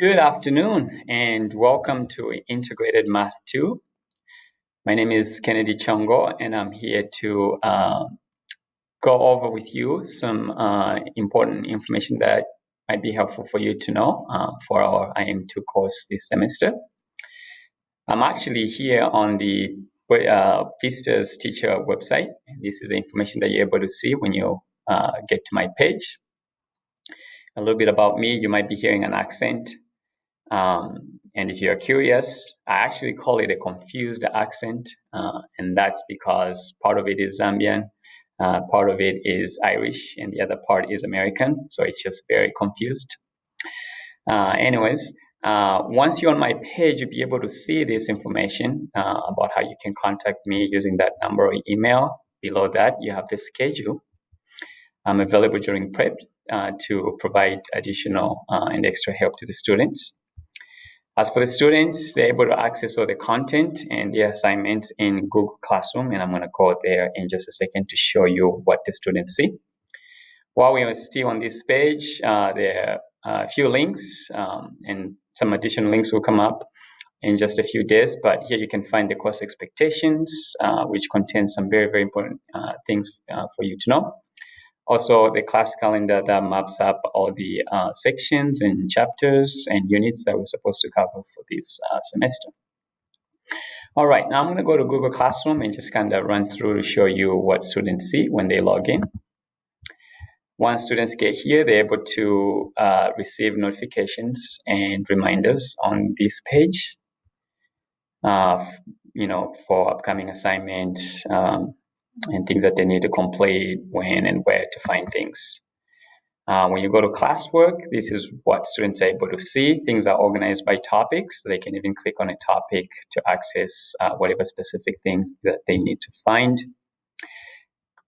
Good afternoon and welcome to Integrated Math 2. My name is Kennedy Chongo and I'm here to go over with you some important information that might be helpful for you to know for our IM2 course this semester. I'm actually here on the Vistas teacher website, and this is the information that you're able to see when you get to my page. A little bit about me, you might be hearing an accent. And if you're curious, I actually call it a confused accent, and that's because part of it is Zambian, part of it is Irish, and the other part is American, so it's just very confused. Anyways, once you're on my page, you'll be able to see this information about how you can contact me using that number or email. Below that, you have the schedule. I'm available during prep to provide additional and extra help to the students. As for the students, they're able to access all the content and the assignments in Google Classroom, and I'm going to go there in just a second to show you what the students see. While we are still on this page, there are a few links, and some additional links will come up in just a few days, but here you can find the course expectations, which contains some very, very important things for you to know. Also, the class calendar that maps up all the sections and chapters and units that we're supposed to cover for this semester. All right, now I'm going to go to Google Classroom and just kind of run through to show you what students see when they log in. Once students get here, they're able to receive notifications and reminders on this page, for upcoming assignments, and things that they need to complete, when and where to find things. When you go to classwork, this is what students are able to see. Things are organized by topics, so they can even click on a topic to access whatever specific things that they need to find.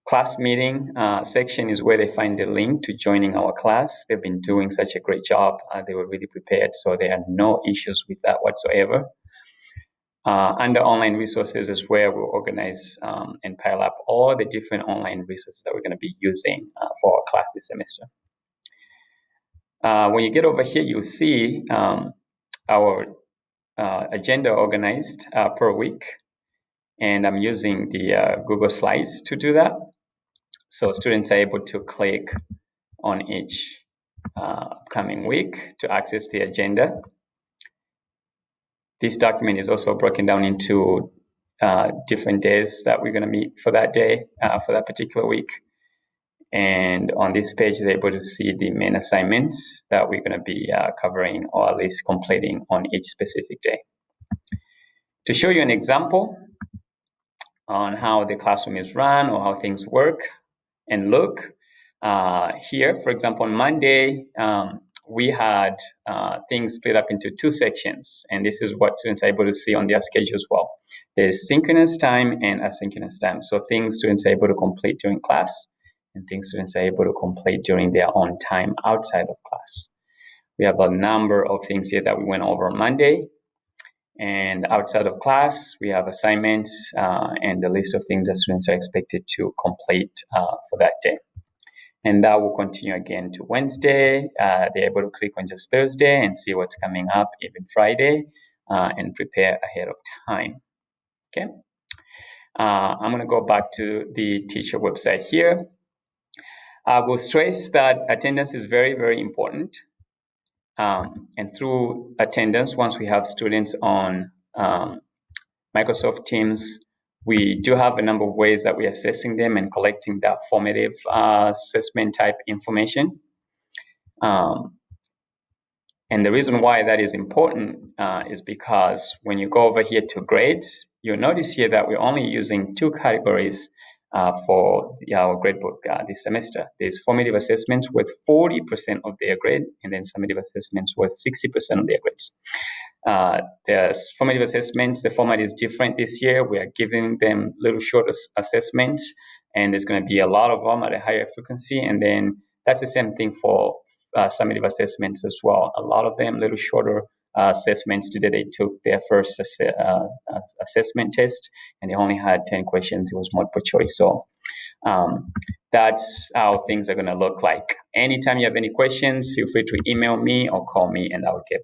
Class meeting section is where they find the link to joining our class. They've been doing such a great job. They were really prepared, so there are no issues with that whatsoever. Under online resources is where we'll organize and pile up all the different online resources that we're going to be using for our class this semester. When you get over here, you'll see our agenda organized per week, and I'm using the Google Slides to do that. So students are able to click on each upcoming week to access the agenda. This document is also broken down into different days that we're going to meet for that day, for that particular week. And on this page, they're able to see the main assignments that we're going to be covering, or at least completing on each specific day. To show you an example on how the classroom is run or how things work and look, here, for example, on Monday, we had things split up into two sections, and this is what students are able to see on their schedule as well. There's synchronous time and asynchronous time. So things students are able to complete during class, and things students are able to complete during their own time outside of class. We have a number of things here that we went over on Monday, and outside of class, we have assignments and the list of things that students are expected to complete for that day. And that will continue again to Wednesday. They're able to click on just Thursday and see what's coming up, even Friday, and prepare ahead of time. Okay. I'm going to go back to the teacher website here. I will stress that attendance is very, very important. And through attendance, once we have students on Microsoft Teams, we do have a number of ways that we're assessing them and collecting that formative assessment type information. And the reason why that is important is because when you go over here to grades, you'll notice here that we're only using two categories for our gradebook this semester. There's formative assessments with 40% of their grade, and then summative assessments with 60% of their grades. There's formative assessments. The format is different this year. We are giving them little short assessments, and there's going to be a lot of them at a higher frequency. And then that's the same thing for summative assessments as well. A lot of them little shorter assessments. Today they took their first assessment test, and they only had 10 questions. It was multiple choice. So that's how things are going to look like. Anytime you have any questions, feel free to email me or call me, and I'll get